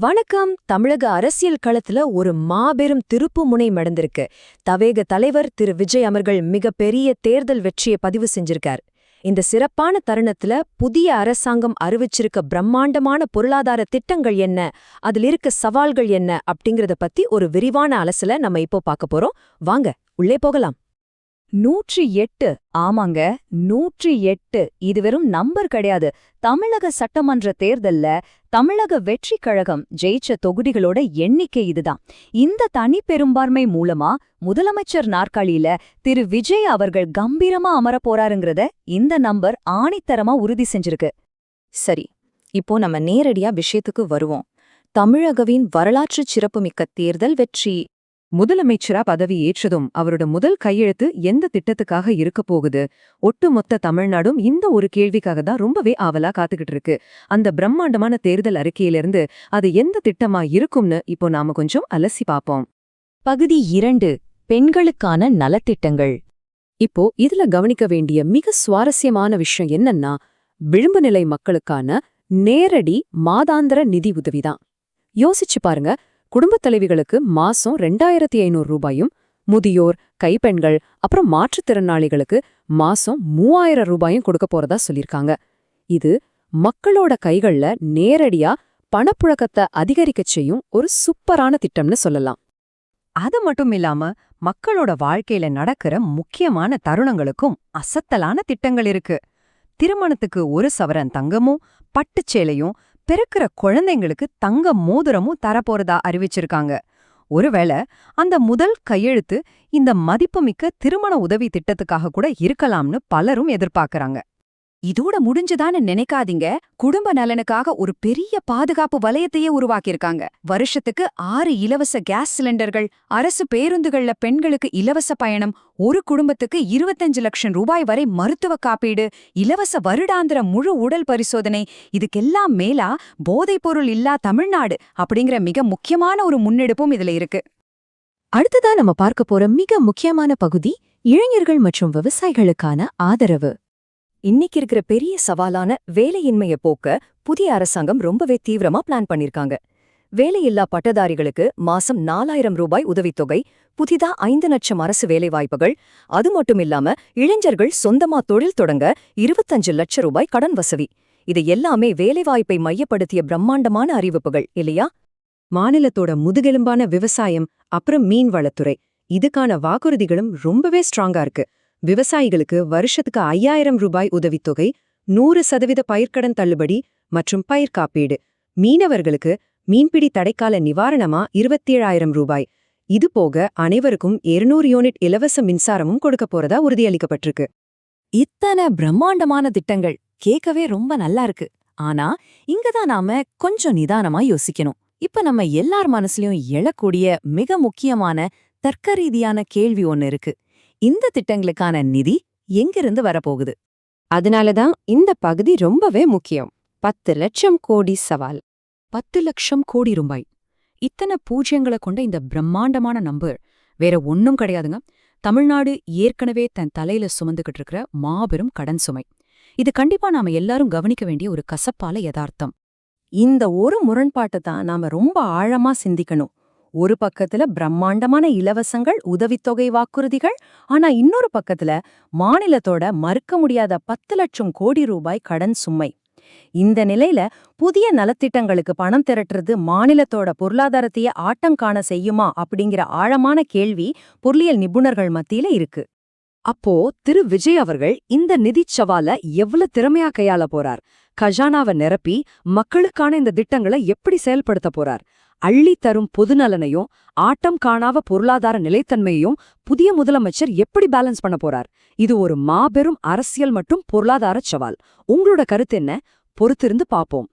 வணக்கம். தமிழக அரசியல் களத்துல ஒரு மாபெரும் திருப்பு முனை நடந்திருக்கு. தவேக தலைவர் திரு விஜய் அவர்கள் மிகப்பெரிய தேர்தல் வெற்றியை பதிவு செஞ்சிருக்கார். இந்த சிறப்பான தருணத்துல புதிய அரசாங்கம் அறிவிச்சிருக்க பிரம்மாண்டமான பொருளாதார திட்டங்கள் என்ன, அதில் இருக்க சவால்கள் என்ன அப்படிங்கறத பத்தி ஒரு விரிவான அலசல நம்ம இப்போ பார்க்க போறோம். வாங்க உள்ளே போகலாம். 108. ஆமாங்க, 108. இது வெறும் நம்பர் கிடையாது. தமிழக சட்டமன்ற தேர்தல்ல தமிழக வெற்றி கழகம் ஜெயிச்ச தொகுதிகளோட எண்ணிக்கை இதுதான். இந்த தனி பெரும்பான்மை மூலமா முதலமைச்சர் நாற்காலியில திரு விஜய் அவர்கள் கம்பீரமா அமரப் போறாருங்கிறத இந்த நம்பர் ஆணித்தரமா உறுதி செஞ்சிருக்கு. சரி, இப்போ நம்ம நேரடியா விஷயத்துக்கு வருவோம். தமிழகவின் வரலாற்றுச் சிறப்புமிக்க தேர்தல் வெற்றி. முதலமைச்சரா பதவி ஏற்றதும் அவரோட முதல் கையெழுத்து எந்த திட்டத்துக்காக இருக்க போகுது? ஒட்டுமொத்த தமிழ்நாடும் இந்த ஒரு கேள்விக்காக தான் ரொம்பவே ஆவலா காத்துக்கிட்டு இருக்கு. அந்த பிரம்மாண்டமான தேர்தல் அறிக்கையிலிருந்து அது எந்த திட்டமா இருக்கும்னு இப்போ நாம கொஞ்சம் அலசி பாப்போம். பகுதி 2. பெண்களுக்கான நலத்திட்டங்கள். இப்போ இதுல கவனிக்க வேண்டிய மிக சுவாரஸ்யமான விஷயம் என்னன்னா, விளிம்பு நிலை மக்களுக்கான நேரடி மாதாந்திர நிதி உதவிதான். யோசிச்சு பாருங்க, குடும்பத் தலைவிகளுக்கு மாசம் 2500 ரூபாயும், முதியோர், கைப்பெண்கள், அப்புறம் மாற்றுத்திறனாளிகளுக்கு மாசம் 3000 ரூபாயும் கொடுக்க போறதா சொல்லிருக்காங்க. இது மக்களோட கைகள்ல நேரடியா பணப்புழக்கத்தை அதிகரிக்கச் செய்யும் ஒரு சூப்பரான திட்டம்னு சொல்லலாம். அது மட்டும் இல்லாம மக்களோட வாழ்க்கையில நடக்கிற முக்கியமான தருணங்களுக்கும் அசத்தலான திட்டங்கள் இருக்கு. திருமணத்துக்கு 1 சவரன் தங்கமும் பட்டுச்சேலையும், பிறக்கிற குழந்தைங்களுக்கு தங்க மோதிரமும் தரப்போறதா அறிவிச்சிருக்காங்க. ஒருவேளை அந்த முதல் கையெழுத்து இந்த மதிப்புமிக்க திருமண உதவி திட்டத்துக்காக கூட இருக்கலாம்னு பலரும் எதிர்பார்க்கறாங்க. இதோட முடிஞ்சுதான்னு நினைக்காதீங்க. குடும்ப நலனுக்காக ஒரு பெரிய பாதுகாப்பு வலயத்தையே உருவாக்கியிருக்காங்க. வருஷத்துக்கு 6 இலவச கேஸ் சிலிண்டர்கள், அரசு பேருந்துகள்ல பெண்களுக்கு இலவச பயணம், ஒரு குடும்பத்துக்கு 25 லட்சம் ரூபாய் வரை மருத்துவ காப்பீடு, இலவச வருடாந்திர முழு உடல் பரிசோதனை. இதுக்கெல்லாம் மேலா போதைப்பொருள் இல்லா தமிழ்நாடு அப்படிங்கிற மிக முக்கியமான ஒரு முன்னெடுப்பும் இதுல இருக்கு. அடுத்ததா நம்ம பார்க்க போற மிக முக்கியமான பகுதி இளைஞர்கள் மற்றும் விவசாயிகளுக்கான ஆதரவு. இன்னைக்கு இருக்கிற பெரிய சவாலான வேலையின்மையை போக்க புதிய அரசாங்கம் ரொம்பவே தீவிரமா பிளான் பண்ணிருக்காங்க. வேலையில்லா பட்டதாரிகளுக்கு மாசம் 4000 ரூபாய் உதவித்தொகை, புதிதா 5 லட்சம் அரசு வேலைவாய்ப்புகள், அது மட்டும் இல்லாம இளைஞர்கள் சொந்தமா தொழில் தொடங்க 25 லட்சம் ரூபாய் கடன் வசதி. இது எல்லாமே வேலைவாய்ப்பை மையப்படுத்திய பிரம்மாண்டமான அறிவிப்புகள் இல்லையா? மாநிலத்தோட முதுகெலும்பான விவசாயம், அப்புறம் மீன்வளத்துறை, இதுக்கான வாக்குறுதிகளும் ரொம்பவே ஸ்ட்ராங்கா இருக்கு. விவசாயிகளுக்கு வருஷத்துக்கு 5000 ரூபாய் உதவித்தொகை, 100% பயிர்க்கடன் தள்ளுபடி மற்றும் பயிர் காப்பீடு. மீனவர்களுக்கு மீன்பிடி தடைக்கால நிவாரணமா 27000 ரூபாய். இது போக அனைவருக்கும் 200 யூனிட் இலவச மின்சாரமும் கொடுக்க போறதா உறுதியளிக்கப்பட்டிருக்கு. இத்தனை பிரம்மாண்டமான திட்டங்கள் கேட்கவே ரொம்ப நல்லா இருக்கு. ஆனா இங்கதான் நாம கொஞ்சம் நிதானமா யோசிக்கணும். இப்ப நம்ம எல்லார் மனசுலயும் எழக்கூடிய மிக முக்கியமான தர்க்க ரீதியான கேள்வி ஒன்னு இருக்கு. இந்த திட்டங்களுக்கான நிதி எங்கிருந்து வரப்போகுது? அதனாலதான் இந்த பகுதி ரொம்பவே முக்கியம். 10 லட்சம் கோடி சவால். 10 லட்சம் கோடி ரூபாய். இத்தனை பூஜ்யங்களை கொண்ட இந்த பிரம்மாண்டமான நம்பர் வேற ஒன்னும் கிடையாதுங்க. தமிழ்நாடு ஏற்கனவே தன் தலையில சுமந்துகிட்டு இருக்கிற மாபெரும் கடன் சுமை. இது கண்டிப்பா நாம எல்லாரும் கவனிக்க வேண்டிய ஒரு கசப்பால யதார்த்தம். இந்த ஒரு முரண்பாட்டை தான் நாம ரொம்ப ஆழமா சிந்திக்கணும். ஒரு பக்கத்துல பிரம்மாண்டமான இலவசங்கள், உதவித்தொகை வாக்குறுதிகள், ஆனா இன்னொரு பக்கத்துல மாநிலத்தோட மறுக்க முடியாத 10 லட்சம் கோடி ரூபாய் கடன் சுமை. இந்த நிலையில புதிய நலத்திட்டங்களுக்கு பணம் திரட்டுறது மாநிலத்தோட பொருளாதாரத்தையே ஆட்டங்காண செய்யுமா அப்படிங்கிற ஆழமான கேள்வி பொருளியல் நிபுணர்கள் மத்தியில இருக்கு. அப்போ திரு விஜய் அவர்கள் இந்த நிதிச் சவால எவ்வளவு திறமையா கையாள போறார்? கஜானாவை நிரப்பி மக்களுக்கான இந்த திட்டங்களை எப்படி செயல்படுத்த போறார்? அள்ளி தரும் பொதுநலனையும் ஆட்டம் காணாத பொருளாதார நிலைத்தன்மையையும் புதிய முதலமைச்சர் எப்படி பேலன்ஸ் பண்ண போறார்? இது ஒரு மாபெரும் அரசியல் மற்றும் பொருளாதார சவால். உங்களோட கருத்து என்ன? பொறுத்திருந்து பாப்போம்.